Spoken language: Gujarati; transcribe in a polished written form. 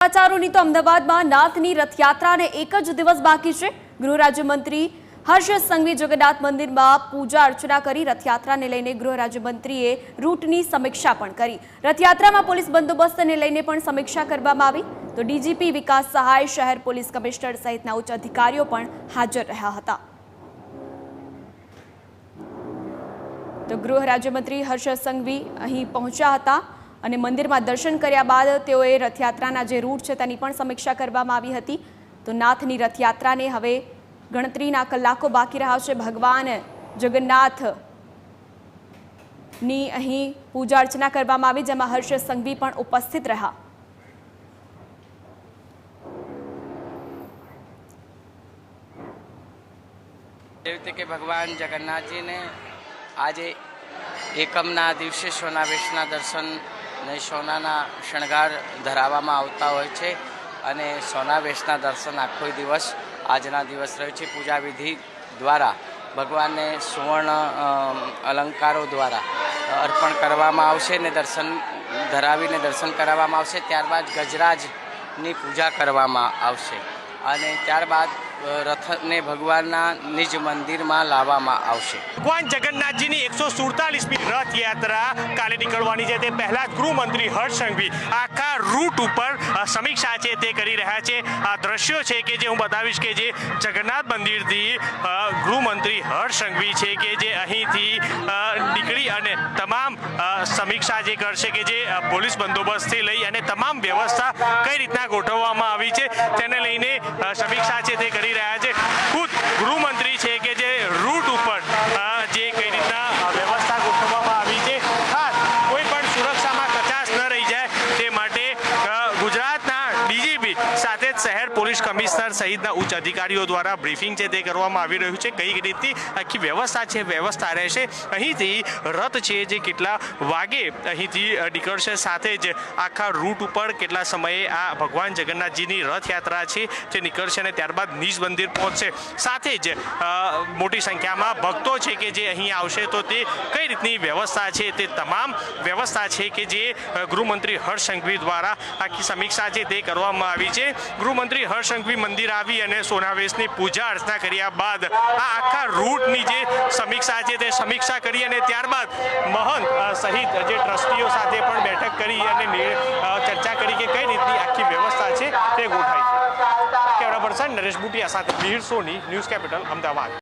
સમાચારોની તો અમદાવાદમાં નાથની રથયાત્રાને એક જ દિવસ બાકી છે। ગૃહ રાજ્યમંત્રી હર્ષ સંઘવી જગન્નાથ મંદિરમાં પૂજા અર્ચના કરી રથયાત્રાને લઈને ગૃહ રાજ્યમંત્રીએ રૂટની સમીક્ષા પણ કરી। રથયાત્રામાં પોલીસ બંદોબસ્તને લઈને પણ સમીક્ષા કરવામાં આવી તો ડીજીપી વિકાસ સહાય, શહેર પોલીસ કમિશનર સહિતના ઉચ્ચ અધિકારીઓ પણ હાજર રહ્યા હતા। તો ગૃહ રાજ્યમંત્રી હર્ષ સંઘવી અહીં પહોંચ્યા હતા અને મંદિરમાં દર્શન કર્યા બાદ તેઓએ રથયાત્રાના જે રૂટ છે તેની પણ સમીક્ષા કરવામાં આવી હતી। તો નાથની રથયાત્રાને હવે ગણતરીના કલાકો બાકી રહ્યા છે। ભગવાન જગન્નાથની અહીં પૂજા અર્ચના કરવામાં આવી, જેમાં હર્ષ સંઘવી પણ ઉપસ્થિત રહ્યા। કે ભગવાન જગન્નાથજીને આજે એકમના દિવસે સોનાવેશના દર્શન ને સોનાના શણગાર ધરાવવામાં આવતા હોય છે અને સોનાવેશના દર્શન આખો દિવસ આજના દિવસ રહ્યો છે। પૂજા વિધિ દ્વારા ભગવાનને સુવર્ણ અલંકારો દ્વારા અર્પણ કરવામાં આવશે ને દર્શન ધરાવીને દર્શન કરાવવામાં આવશે। ત્યારબાદ ગજરાજની પૂજા કરવામાં આવશે અને ત્યારબાદ રથને ભગવાનના નિજ મંદિરમાં લાવવામાં આવશે। ભગવાન જગન્નાથજીની 147મી રથયાત્રા કાલે નીકળવાની છે। તે પહેલા જ ગૃહમંત્રી હર્ષ સંઘવી આખા રૂટ ઉપર સમીક્ષા છે તે કરી રહ્યા છે। આ દ્રશ્યો છે કે જે હું બતાવીશ કે જે જગન્નાથ મંદિરથી ગૃહમંત્રી હર્ષ સંઘવી છે કે જે અહીંથી નીકળી અને તમામ સમીક્ષા જે કરશે કે જે પોલીસ બંદોબસ્તથી લઈ અને તમામ વ્યવસ્થા કઈ રીતના ગોઠવવામાં આવી છે તેને લઈને સમીક્ષા છે તે કરી રહ્યા છે। ખુદ ગૃહમંત્રી છે કે જે રૂટ ઉપર જે કઈ રીતના વ્યવસ્થા ગોઠવવામાં આવી છે, ખાસ કોઈ પણ સુરક્ષામાં કચાશ ન રહી જાય તે માટે ગુજરાતના ડીજીપી સાથે જ શહેર પોલીસ કમિશનર સહિતના ઉચ્ચ અધિકારીઓ દ્વારા બ્રીફિંગ છે તે કરવામાં આવી રહ્યું છે। કઈ રીતની આખી વ્યવસ્થા છે વ્યવસ્થા રહેશે, અહીંથી રથ છે જે કેટલા વાગે અહીંથી નીકળશે, સાથે જ આખા રૂટ ઉપર કેટલા સમયે આ ભગવાન જગન્નાથજીની રથયાત્રા છે જે નીકળશે અને ત્યારબાદ નિજ મંદિર પહોંચશે, સાથે જ મોટી સંખ્યામાં ભક્તો છે કે જે અહીં આવશે તો તે કઈ રીતની વ્યવસ્થા છે તે તમામ વ્યવસ્થા છે કે જે ગૃહમંત્રી હર્ષ સંઘવી દ્વારા આખી સમીક્ષા છે તે કરવામાં આવી છે। ગૃહમંત્રી હર્ષ સંઘવી મંદિર આવી અને સોનાવેશની પૂજા અર્ચના કર્યા બાદ આ આખા રૂટની જે સમીક્ષા છે તે સમીક્ષા કરી અને ત્યારબાદ મહંત સહિત જે ટ્રસ્ટીઓ સાથે પણ બેઠક કરી અને ચર્ચા કરી કે કઈ રીતની આખી વ્યવસ્થા છે તે ગોઠવાઈ છે। કેમેરા પર્સન નરેશ બુટિયા સાથે મિહિર સોની, ન્યૂઝ કેપિટલ, અમદાવાદ।